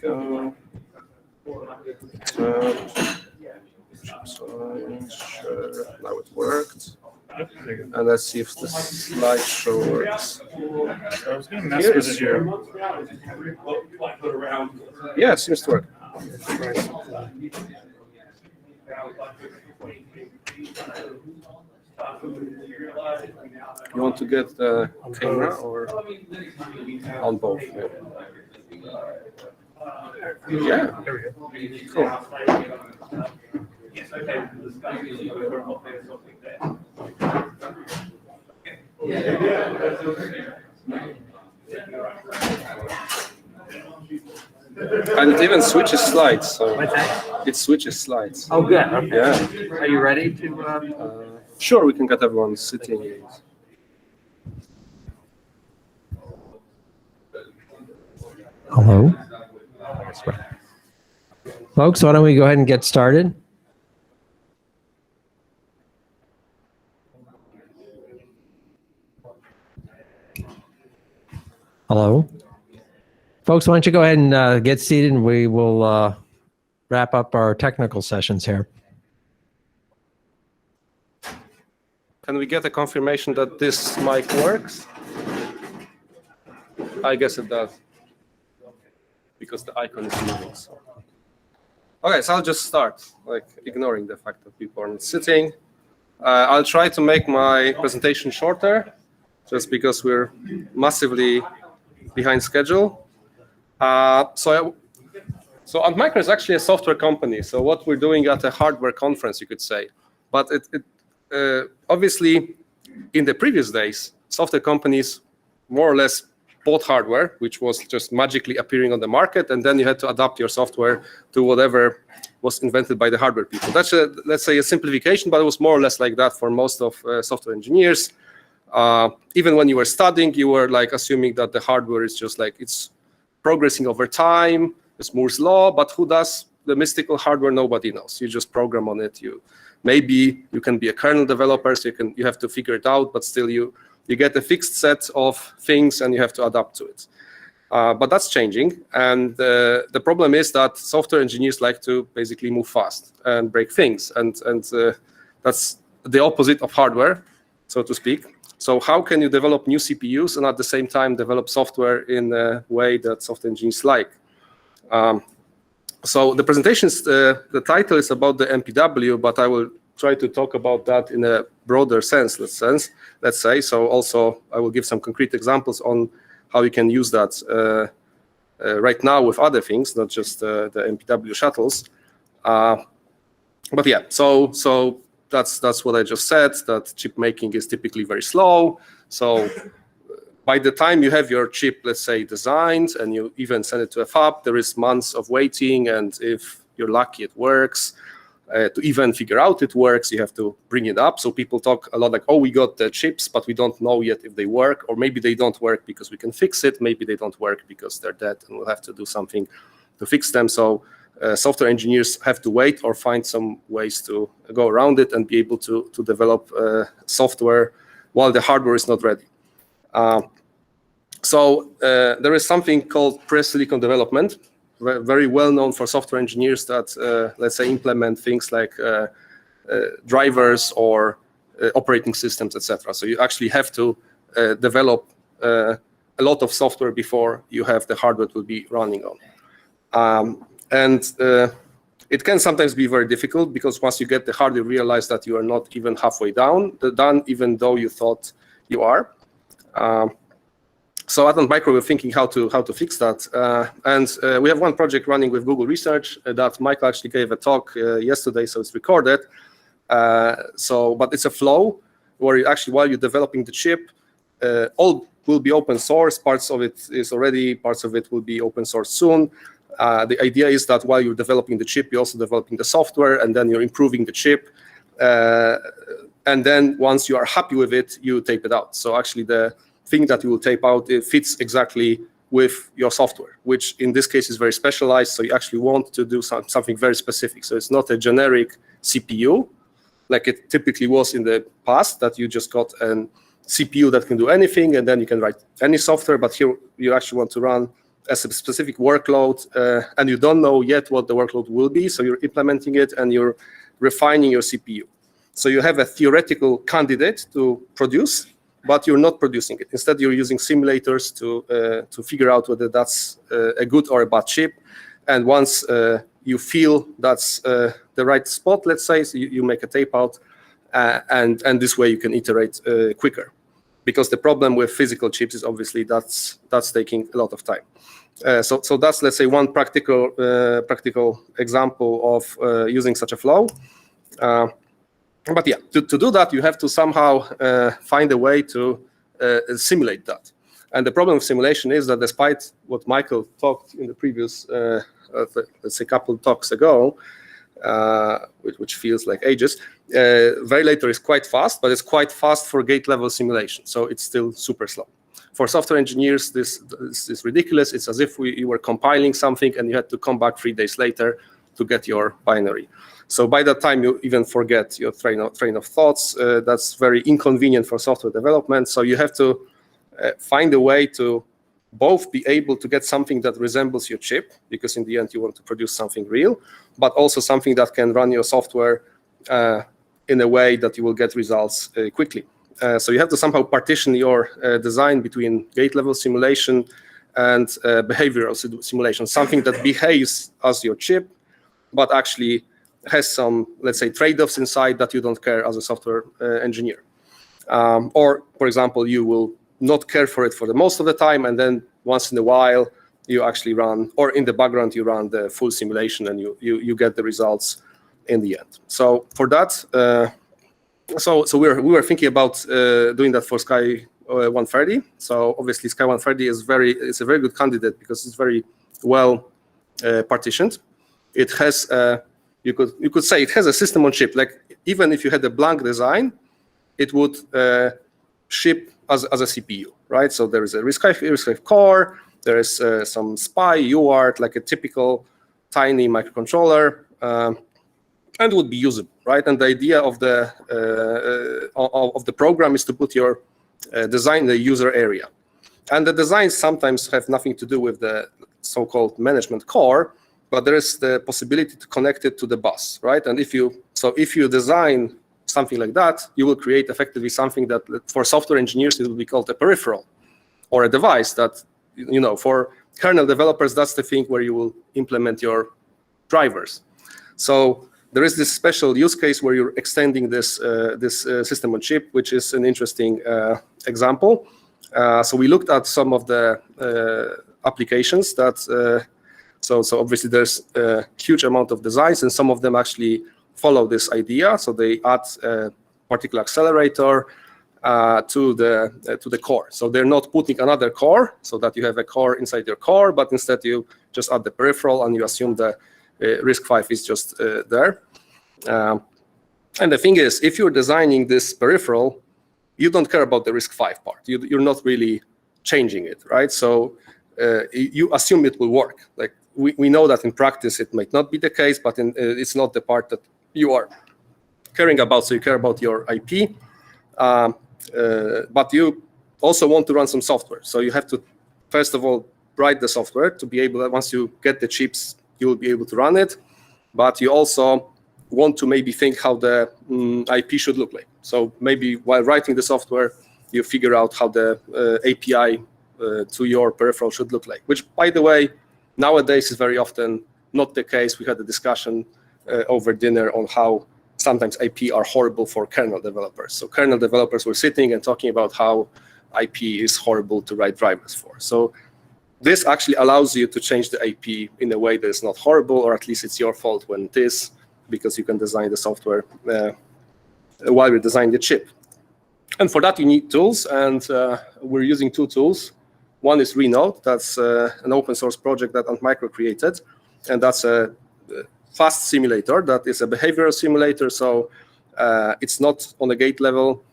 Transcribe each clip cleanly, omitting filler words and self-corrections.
Go. Sure. Now it worked. And let's see if the slideshow works. So I was going to mess with it here. Yeah, it seems to work. You want to get the camera or on both? Yeah. There we go. Cool. And it even switches slides. So What's that? it switches slides. Oh, good. Okay. Yeah. Are you ready to? Sure, we can get everyone sitting. Hello. Folks, why don't we go ahead and get started? Hello. Folks, why don't you go ahead and get seated and we will wrap up our technical sessions here. Can we get a confirmation that this mic works? I guess it does, because the icon is moving. So. Okay, so I'll just start, like ignoring the fact that people aren't sitting. I'll try to make my presentation shorter, just because we're massively behind schedule. So Antmicro is actually a software company. So what we're doing at a hardware conference, you could say. But obviously, in the previous days, software companies more or less bought hardware, which was just magically appearing on the market, and then you had to adapt your software to whatever was invented by the hardware people. That's, let's say, a simplification, but it was more or less like that for most of software engineers. Even when you were studying, you were like assuming that the hardware is just like it's progressing over time, it's Moore's law, but who does the mystical hardware? Nobody knows. You just program on it. Maybe you can be a kernel developer, so you have to figure it out, but still you get a fixed set of things and you have to adapt to it. But that's changing, and the problem is that software engineers like to basically move fast and break things, and that's the opposite of hardware, so to speak. So how can you develop new CPUs and at the same time develop software in a way that software engineers like? So the presentations, the title is about the MPW, but I will try to talk about that in a broader sense, let's say. So also I will give some concrete examples on how you can use that right now with other things, not just the MPW shuttles. But yeah, so that's what I just said, that chip making is typically very slow. So by the time you have your chip, let's say, designed and you even send it to a fab, there is months of waiting, and if you're lucky, it works. To even figure out it works, you have to bring it up. So people talk a lot like, oh, we got the chips, but we don't know yet if they work, or maybe they don't work because we can fix it. Maybe they don't work because they're dead and we'll have to do something to fix them. So software engineers have to wait or find some ways to go around it and be able to develop software while the hardware is not ready. So there is something called pre-silicon development, very well known for software engineers that, let's say, implement things like drivers or operating systems, etc. So you actually have to develop a lot of software before you have the hardware to be running on. And it can sometimes be very difficult, because once you get the hardware, you realize that you are not even halfway done, even though you thought you are. So at Antmicro, we're thinking how to fix that, and we have one project running with Google Research that Michael actually gave a talk yesterday, so it's recorded. But it's a flow where you actually, while you're developing the chip, all will be open source. Parts of it is already, parts of it will be open source soon. The idea is that while you're developing the chip, you're also developing the software, and then you're improving the chip. And then once you are happy with it, you tape it out. So actually the thing that you will tape out, it fits exactly with your software, which in this case is very specialized. So you actually want to do something very specific. So it's not a generic CPU like it typically was in the past, that you just got a CPU that can do anything and then you can write any software. But here you actually want to run as a specific workload, and you don't know yet what the workload will be, so you're implementing it and you're refining your CPU. So you have a theoretical candidate to produce, but you're not producing it. Instead, you're using simulators to figure out whether that's a good or a bad chip. And once you feel that's the right spot, let's say, so you make a tape out, and this way you can iterate quicker. Because the problem with physical chips is obviously that's taking a lot of time. So that's, let's say, one practical example of using such a flow. But yeah, to do that, you have to somehow find a way to simulate that. And the problem with simulation is that despite what Michael talked in the previous, let's say, couple talks ago, which feels like ages, Verilator is quite fast, but it's quite fast for gate-level simulation. So it's still super slow. For software engineers, this is ridiculous. It's as if you were compiling something and you had to come back 3 days later to get your binary. So by that time, you even forget your train of thoughts. That's very inconvenient for software development. So you have to find a way to both be able to get something that resembles your chip, because in the end you want to produce something real, but also something that can run your software in a way that you will get results quickly. So you have to somehow partition your design between gate-level simulation and behavioral simulation, something that behaves as your chip, but actually has some, let's say, trade-offs inside that you don't care as a software engineer. Or, for example, you will not care for it for the most of the time, and then once in a while you actually run, or in the background you run the full simulation, and you get the results in the end. So for that, so we were thinking about doing that for Sky 130. So obviously Sky 130 is a very good candidate because it's very well partitioned. It has you could say it has a system on chip. Like even if you had a blank design, it would ship as a CPU, right? So there is a RISC-V core, there is some SPI, UART, like a typical tiny microcontroller, and would be usable, right? And the idea of the program is to put your design in the user area. And the designs sometimes have nothing to do with the so-called management core, but there is the possibility to connect it to the bus, right? And if you design something like that, you will create effectively something that for software engineers it will be called a peripheral or a device that, for kernel developers, that's the thing where you will implement your drivers. So there is this special use case where you're extending this system on chip, which is an interesting example. So we looked at some of the applications that. So obviously there's a huge amount of designs, and some of them actually follow this idea. So they add a particular accelerator to the core. So they're not putting another core so that you have a core inside your core, but instead you just add the peripheral and you assume the RISC-V is just there. And the thing is, if you're designing this peripheral, you don't care about the RISC-V part. You're not really changing it, right? So you assume it will work. Like we know that in practice it might not be the case, but it's not the part that you are caring about. So you care about your IP, but you also want to run some software. So you have to, first of all, write the software to be able, once you get the chips, you will be able to run it. But you also want to maybe think how the IP should look like. So maybe while writing the software, you figure out how the API to your peripheral should look like, which, by the way, nowadays is very often not the case. We had a discussion over dinner on how sometimes IP are horrible for kernel developers. So kernel developers were sitting and talking about how IP is horrible to write drivers for. So this actually allows you to change the IP in a way that is not horrible, or at least it's your fault when it is, because you can design the software while you design the chip. And for that, you need tools, and we're using two tools. One is Renode. That's an open source project that Antmicro created, and that's a fast simulator that is a behavioral simulator. So it's not on a gate level,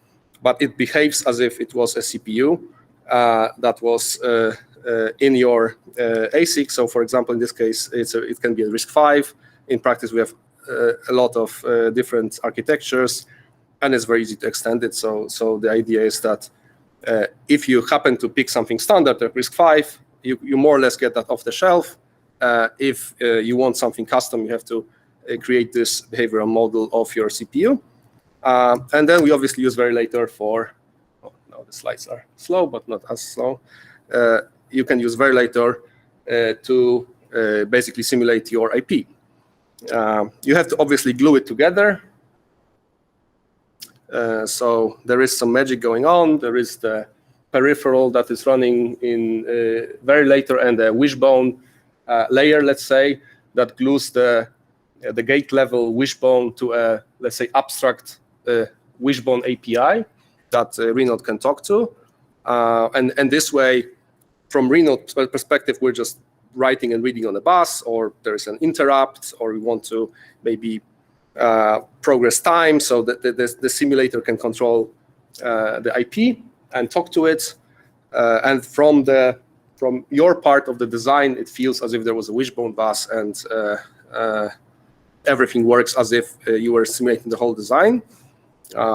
but it behaves as if it was a CPU that was in your ASIC. So for example, in this case, it can be a RISC-V. In practice, we have a lot of different architectures, and it's very easy to extend it. So the idea is that if you happen to pick something standard like RISC-V, you more or less get that off the shelf. If you want something custom, you have to create this behavioral model of your CPU. And then we obviously use Verilator for, oh, no, the slides are slow, but not as slow. You can use Verilator to basically simulate your IP. You have to obviously glue it together. So there is some magic going on. There is the peripheral that is running in Verilator and a wishbone layer, let's say, that glues the gate level wishbone to a, let's say, abstract wishbone API that Renode can talk to. And this way, from Renode perspective, we're just writing and reading on the bus, or there's an interrupt, or we want to maybe progress time so that the simulator can control the IP and talk to it. And from your part of the design, it feels as if there was a wishbone bus, and everything works as if you were simulating the whole design.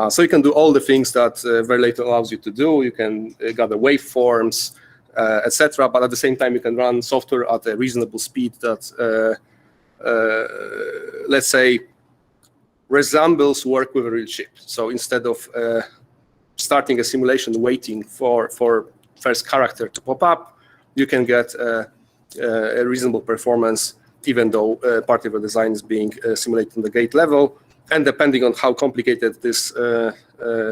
So you can do all the things that Verilator allows you to do. You can gather waveforms, etc. But at the same time, you can run software at a reasonable speed that, let's say, resembles work with a real chip. So instead of starting a simulation waiting for first character to pop up, you can get a reasonable performance, even though part of the design is being simulated on the gate level. And depending on how complicated this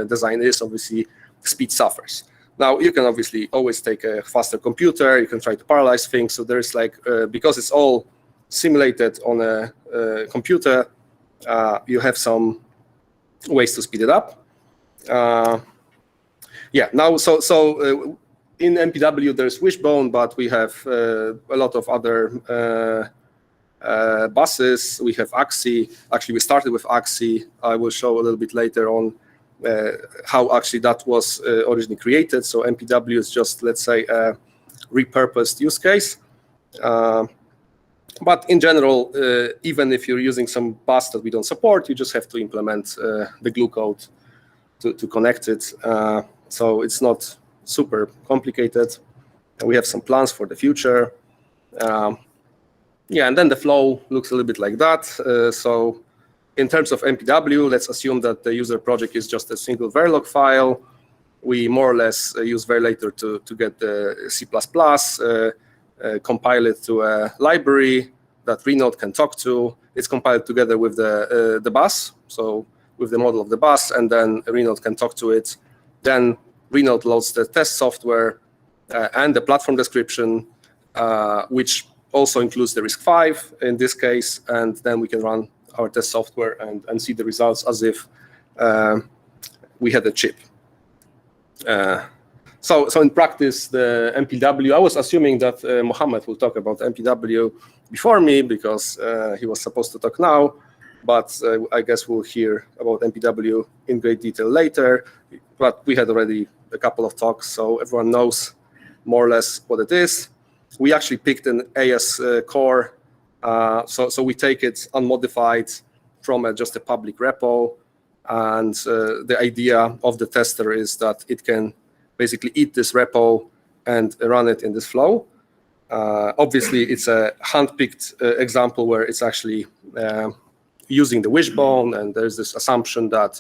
design is, obviously, speed suffers. Now, you can obviously always take a faster computer. You can try to parallelize things. So there's like, because it's all simulated on a computer, you have some ways to speed it up. Yeah, now, so in MPW, there's Wishbone, but we have a lot of other buses. We have AXI. Actually, we started with AXI. I will show a little bit later on how actually that was originally created. So MPW is just, let's say, a repurposed use case. But in general, even if you're using some bus that we don't support, you just have to implement the glue code to connect it. So it's not super complicated. And we have some plans for the future. Yeah, and then the flow looks a little bit like that. So in terms of MPW, let's assume that the user project is just a single Verilog file. We more or less use Verilator to get the C++, compile it to a library that Renode can talk to. It's compiled together with the bus, so with the model of the bus, and then Renode can talk to it. Then Renode loads the test software and the platform description, which also includes the RISC-V in this case, and then we can run our test software and see the results as if we had a chip. So in practice, the MPW, I was assuming that Mohammed will talk about MPW before me because he was supposed to talk now, but I guess we'll hear about MPW in great detail later. But we had already a couple of talks, so everyone knows more or less what it is. We actually picked an AS core, so we take it unmodified from just a public repo, and the idea of the tester is that it can basically eat this repo and run it in this flow. Obviously, it's a hand-picked example where it's actually using the wishbone, and there's this assumption that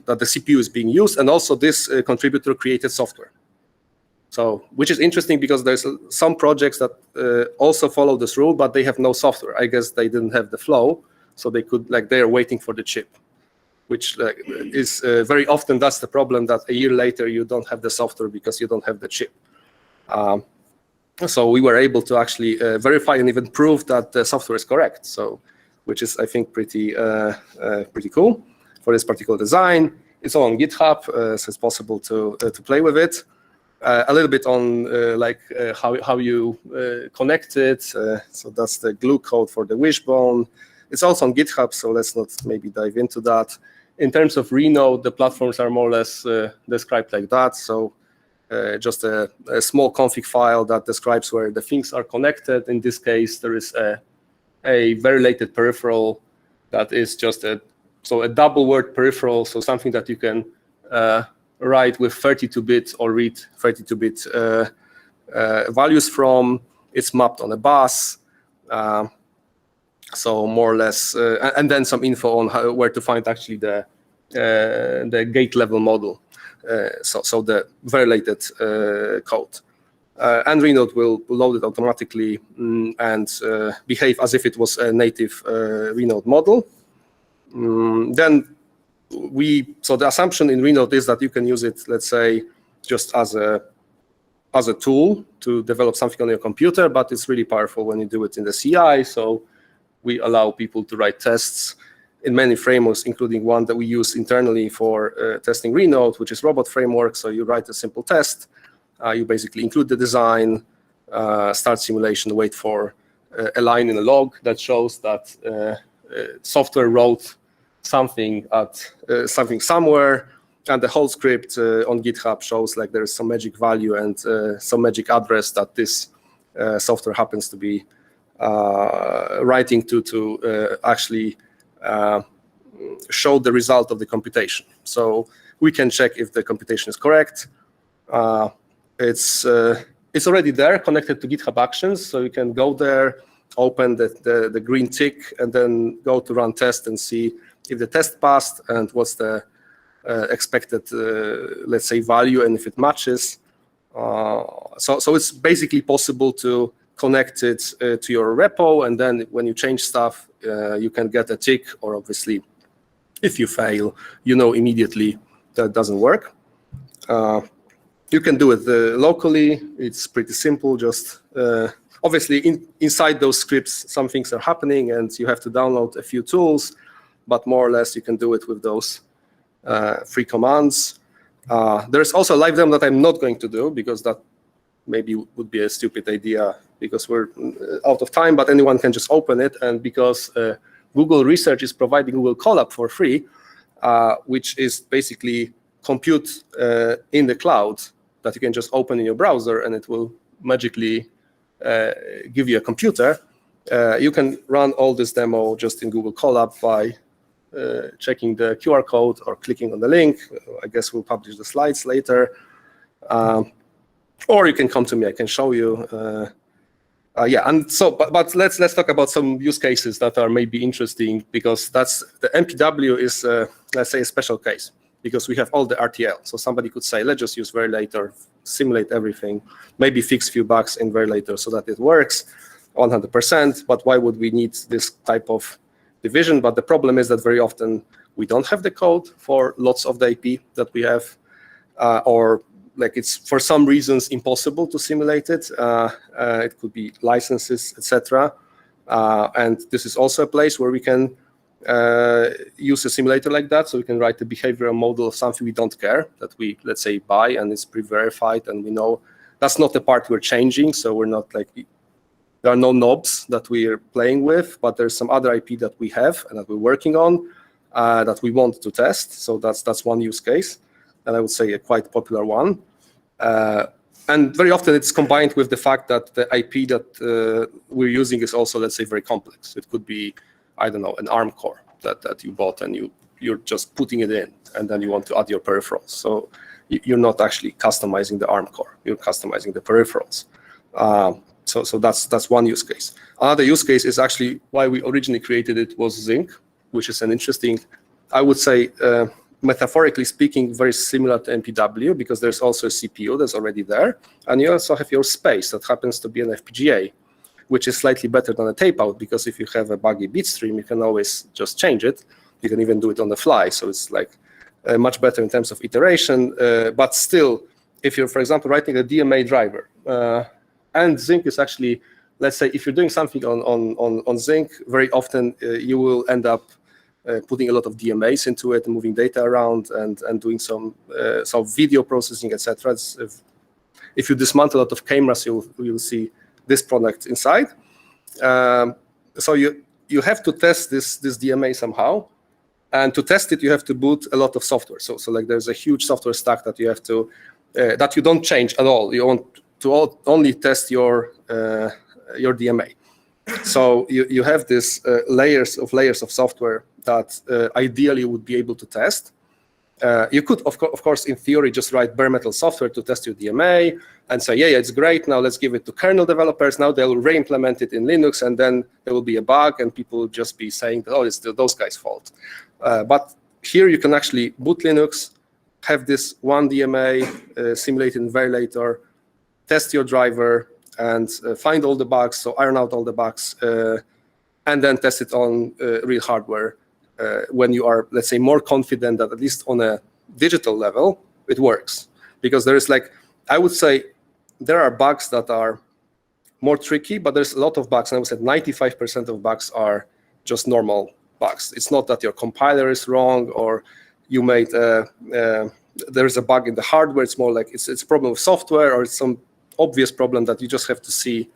that the CPU is being used, and also this contributor created software. So, which is interesting because there's some projects that also follow this rule, but they have no software. I guess they didn't have the flow, so they could, like, they're waiting for the chip, which is very often that's the problem, that a year later you don't have the software because you don't have the chip. So we were able to actually verify and even prove that the software is correct. So, which is, I think, pretty cool for this particular design. It's all on GitHub, so it's possible to play with it. A little bit on how you connect it. So that's the glue code for the wishbone. It's also on GitHub, so let's not maybe dive into that. In terms of Renode, the platforms are more or less described like that. So just a small config file that describes where the things are connected. In this case, there is a Verilated peripheral that is just a double word peripheral, so something that you can write with 32-bit or read 32-bit values from. It's mapped on a bus. So more or less, and then some info on where to find actually the gate level model. So the very latest code. And Renode will load it automatically and behave as if it was a native Renode model. Then so the assumption in Renode is that you can use it, let's say, just as a tool to develop something on your computer, but it's really powerful when you do it in the CI. So we allow people to write tests in many frameworks, including one that we use internally for testing Renode, which is Robot Framework. So you write a simple test. You basically include the design, start simulation, wait for a line in a log that shows that software wrote something somewhere, and the whole script on GitHub shows like there's some magic value and some magic address that this software happens to be writing to actually show the result of the computation. So we can check if the computation is correct. It's already there, connected to GitHub Actions, so you can go there, open the green tick, and then go to run test and see if the test passed and what's the expected, let's say, value, and if it matches. So it's basically possible to connect it to your repo, and then when you change stuff, you can get a tick, or obviously, if you fail, you know immediately that doesn't work. You can do it locally. It's pretty simple. Just obviously inside those scripts, some things are happening, and you have to download a few tools. But more or less, you can do it with those 3 commands. There's also a live demo that I'm not going to do because that maybe would be a stupid idea because we're out of time. But anyone can just open it, and because Google Research is providing Google Colab for free, which is basically compute in the cloud that you can just open in your browser, and it will magically give you a computer. You can run all this demo just in Google Colab by checking the QR code or clicking on the link. I guess we'll publish the slides later. Or you can come to me, I can show you. Yeah, and so, but let's talk about some use cases that are maybe interesting, because that's the MPW is, let's say, a special case, because we have all the RTL. So somebody could say, let's just use Verilator, simulate everything, maybe fix a few bugs in Verilator so that it works 100%. But why would we need this type of division? But the problem is that very often we don't have the code for lots of the IP that we have, or like it's for some reasons impossible to simulate it. It could be licenses, etc. And this is also a place where we can use a simulator like that. So we can write a behavioral model of something we don't care, that we, let's say, buy, and it's pre-verified, and we know that's not the part we're changing. So we're not like, there are no knobs that we are playing with, but there's some other IP that we have and that we're working on that we want to test. So that's one use case, and I would say a quite popular one. And very often it's combined with the fact that the IP that we're using is also, let's say, very complex. It could be, I don't know, an ARM core that you bought, and you're just putting it in, and then you want to add your peripherals. So you're not actually customizing the ARM core, you're customizing the peripherals. So that's one use case. Another use case is actually why we originally created it was Zinc, which is an interesting, I would say, metaphorically speaking, very similar to MPW, because there's also a CPU that's already there, and you also have your space that happens to be an FPGA, which is slightly better than a tape-out, because if you have a buggy bit stream, you can always just change it. You can even do it on the fly, so it's like much better in terms of iteration. But still, if you're, for example, writing a DMA driver, and Zinc is actually, let's say, if you're doing something on Zinc, very often you will end up putting a lot of DMAs into it, moving data around, and doing some video processing, etc. If you dismantle a lot of cameras, you'll see this product inside. So you have to test this DMA somehow, and to test it, you have to boot a lot of software. So like there's a huge software stack that you have to that you don't change at all. You want to only test your DMA. So you have this layers of software that ideally would be able to test. You could, of course, in theory, just write bare metal software to test your DMA and say, yeah, it's great. Now let's give it to kernel developers. Now they'll re-implement it in Linux, and then there will be a bug, and people will just be saying, oh, it's those guys' fault. But here you can actually boot Linux, have this one DMA simulated in Verilator, test your driver, and find all the bugs, so iron out all the bugs, and then test it on real hardware when you are, let's say, more confident that at least on a digital level, it works. Because there is I would say there are bugs that are more tricky, but there's a lot of bugs, and I would say 95% of bugs are just normal bugs. It's not that your compiler is wrong or you made, there's a bug in the hardware. It's more like it's a problem with software, or it's some obvious problem that you just have to see,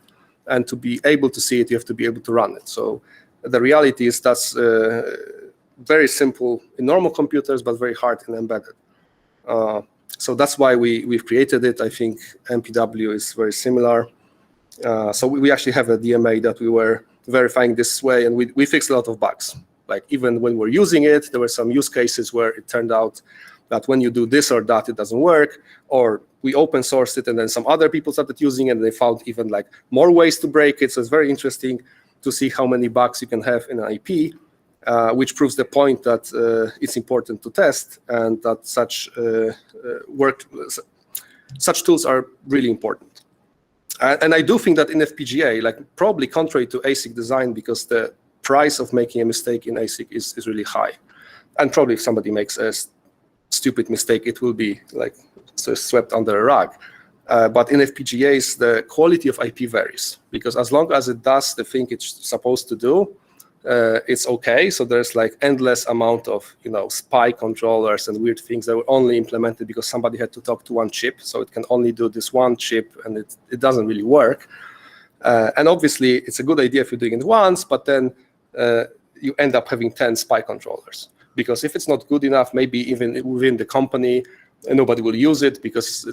and to be able to see it, you have to be able to run it. So the reality is that's very simple in normal computers, but very hard in embedded. So that's why we've created it. I think MPW is very similar. So we actually have a DMA that we were verifying this way, and we fixed a lot of bugs. Like even when we're using it, there were some use cases where it turned out that when you do this or that, it doesn't work, or we open sourced it and then some other people started using it and they found even more ways to break it. So it's very interesting to see how many bugs you can have in an IP, which proves the point that it's important to test, and that such tools are really important. And I do think that in FPGA, probably contrary to ASIC design, because the price of making a mistake in ASIC is really high. And probably if somebody makes a stupid mistake, it will be swept under a rug. But in FPGAs, the quality of IP varies, because as long as it does the thing it's supposed to do, it's okay. So there's endless amount of SPI controllers and weird things that were only implemented because somebody had to talk to one chip. So it can only do this one chip, and it doesn't really work. And obviously, it's a good idea if you're doing it once, but then you end up having 10 SPI controllers. Because if it's not good enough, maybe even within the company, nobody will use it, because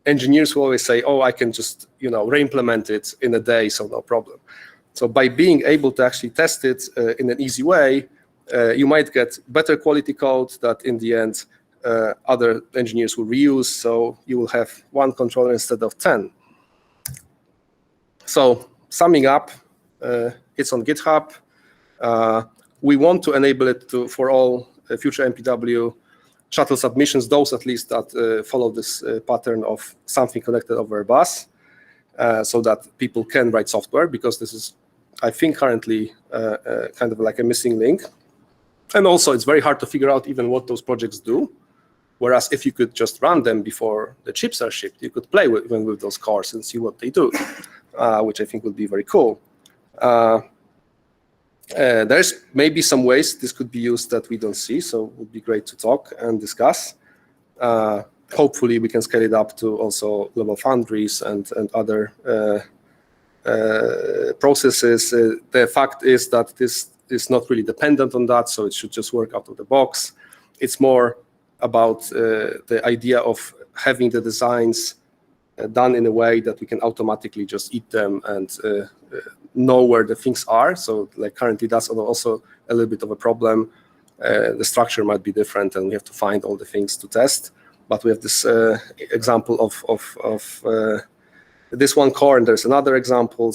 engineers will always say, oh, I can just re-implement it in a day, so no problem. So by being able to actually test it in an easy way, you might get better quality code that in the end other engineers will reuse. So you will have one controller instead of 10. So summing up, it's on GitHub. We want to enable it for all future MPW shuttle submissions, those at least that follow this pattern of something connected over a bus, so that people can write software, because this is, I think, currently kind of like a missing link. And also, it's very hard to figure out even what those projects do. Whereas if you could just run them before the chips are shipped, you could play even with those cars and see what they do, which I think would be very cool. There's maybe some ways this could be used that we don't see, so it would be great to talk and discuss. Hopefully, we can scale it up to also global foundries and other processes. The fact is that this is not really dependent on that, so it should just work out of the box. It's more about the idea of having the designs done in a way that we can automatically just eat them and know where the things are. So currently that's also a little bit of a problem. The structure might be different and we have to find all the things to test. But we have this example of this one core, and there's another example.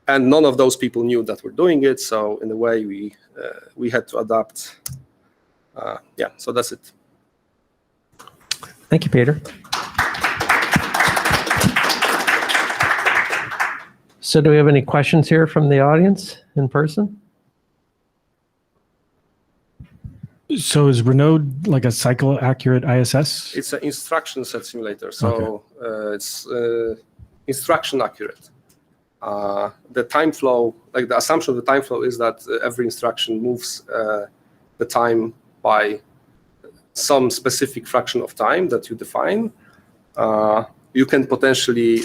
And none of those people knew that we're doing it. So in a way, we had to adapt. So that's it. Thank you, Peter. So do we have any questions here from the audience in person? So is Renode like a cycle accurate ISS? It's an instruction set simulator. So it's instruction accurate. The time flow, the assumption of the time flow is that every instruction moves the time by some specific fraction of time that you define. You can potentially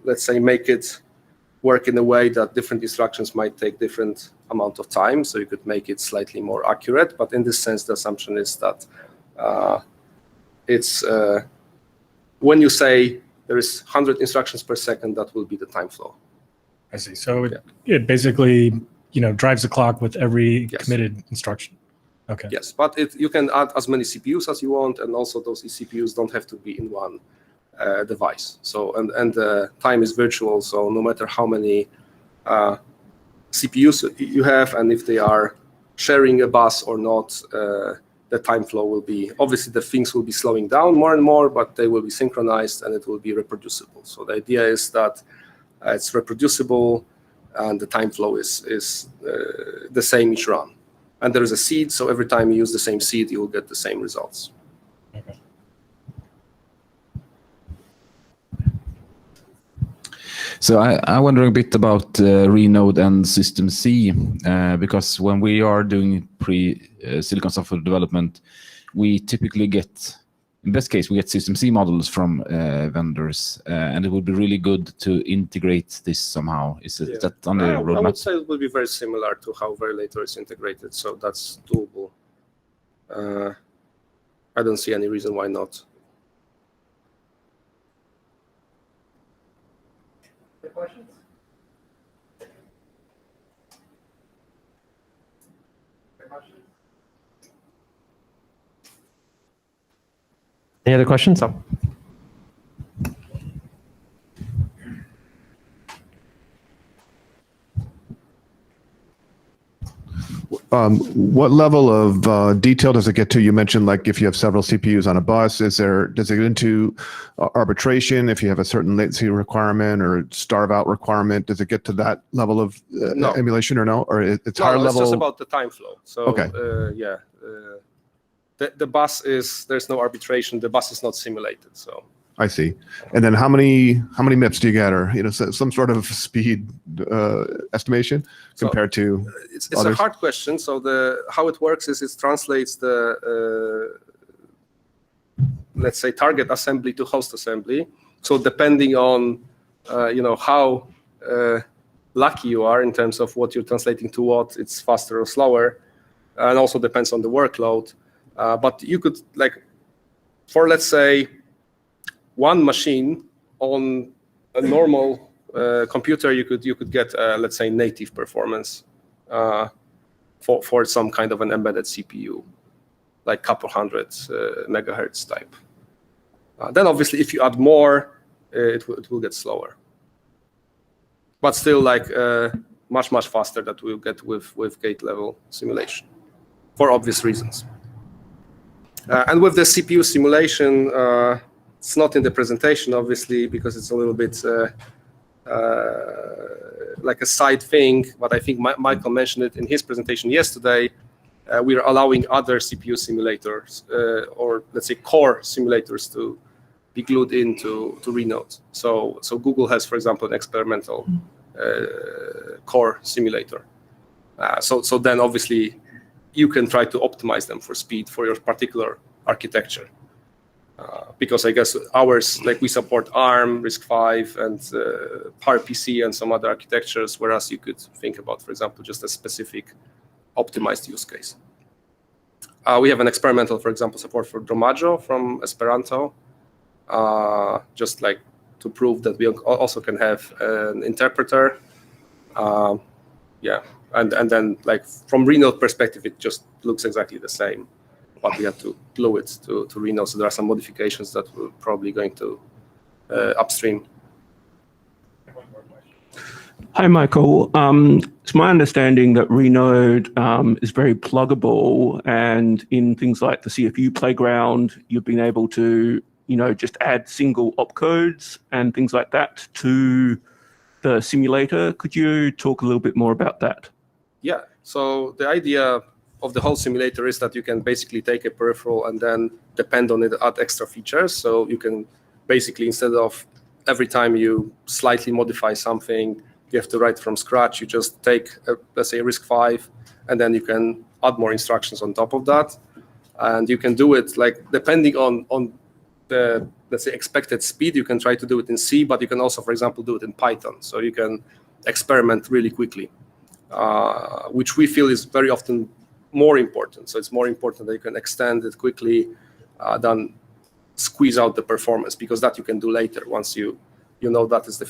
let's say, make it work in a way that different instructions might take different amount of time. So you could make it slightly more accurate. But in this sense, the assumption is that it's when you say there is 100 instructions per second, that will be the time flow. I see. So it basically drives the clock with every committed instruction. Okay. Yes, but you can add as many CPUs as you want, and also those CPUs don't have to be in one device. So and the time is virtual, so no matter how many CPUs you have, and if they are sharing a bus or not, the time flow will be, obviously the things will be slowing down more and more, but they will be synchronized and it will be reproducible. So the idea is that it's reproducible and the time flow is the same each run. And there is a seed, so every time you use the same seed, you will get the same results. Okay. So I wonder a bit about Renode and System C, because when we are doing silicon software development, we typically get, in best case, we get System C models from vendors, and it would be really good to integrate this somehow. Is that on the roadmap? I would say it will be very similar to how Verilator is integrated, so that's doable. I don't see any reason why not. Questions? Any other questions? Oh. What level of detail does it get to? You mentioned like if you have several CPUs on a bus, does it get into arbitration if you have a certain latency requirement or starve out requirement? Does it get to that level of No. emulation or no? Or it's No, higher it's level? just about the time flow. So Okay. The bus is, there's no arbitration. The bus is not simulated. So I see. And then how many MIPS do you get, or some sort of speed estimation compared to it's others? a hard question. So how it works is it translates the let's say target assembly to host assembly. So depending on how lucky you are in terms of what you're translating to what, it's faster or slower, and also depends on the workload. But you could, like, for let's say one machine on a normal computer, you could get let's say native performance for some kind of an embedded CPU, like couple hundred megahertz type. Then obviously if you add more, it will get slower, but still like much faster that we'll get with gate level simulation for obvious reasons. And with the CPU simulation, it's not in the presentation, obviously, because it's a little bit like a side thing, but I think Michael mentioned it in his presentation yesterday. We are allowing other CPU simulators, or let's say core simulators, to be glued into Renode. So Google has, for example, an experimental core simulator. So then obviously you can try to optimize them for speed for your particular architecture. Because I guess ours, like, we support ARM, RISC-V, and PowerPC and some other architectures, whereas you could think about, for example, just a specific optimized use case. We have an experimental, for example, support for Dromaggio from Esperanto, just like to prove that we also can have an interpreter. And then, like, from Renode perspective, it just looks exactly the same, but we have to glue it to Renode. So there are some modifications that we're probably going to upstream. Hi, Michael. It's my understanding that Renode is very pluggable, and in things like the CFU playground, you've been able to, just add single opcodes and things like that to the simulator. Could you talk a little bit more about that? Yeah. So the idea of the whole simulator is that you can basically take a peripheral and then depend on it, add extra features. So you can basically, instead of every time you slightly modify something, you have to write from scratch, you just take, let's say, RISC-V, and then you can add more instructions on top of that. And you can do it, like, depending on the, let's say, expected speed, you can try to do it in C, but you can also, for example, do it in Python. So you can experiment really quickly, which we feel is very often more important. So it's more important that you can extend it quickly than squeeze out the performance, because that you can do later once you know that is the thing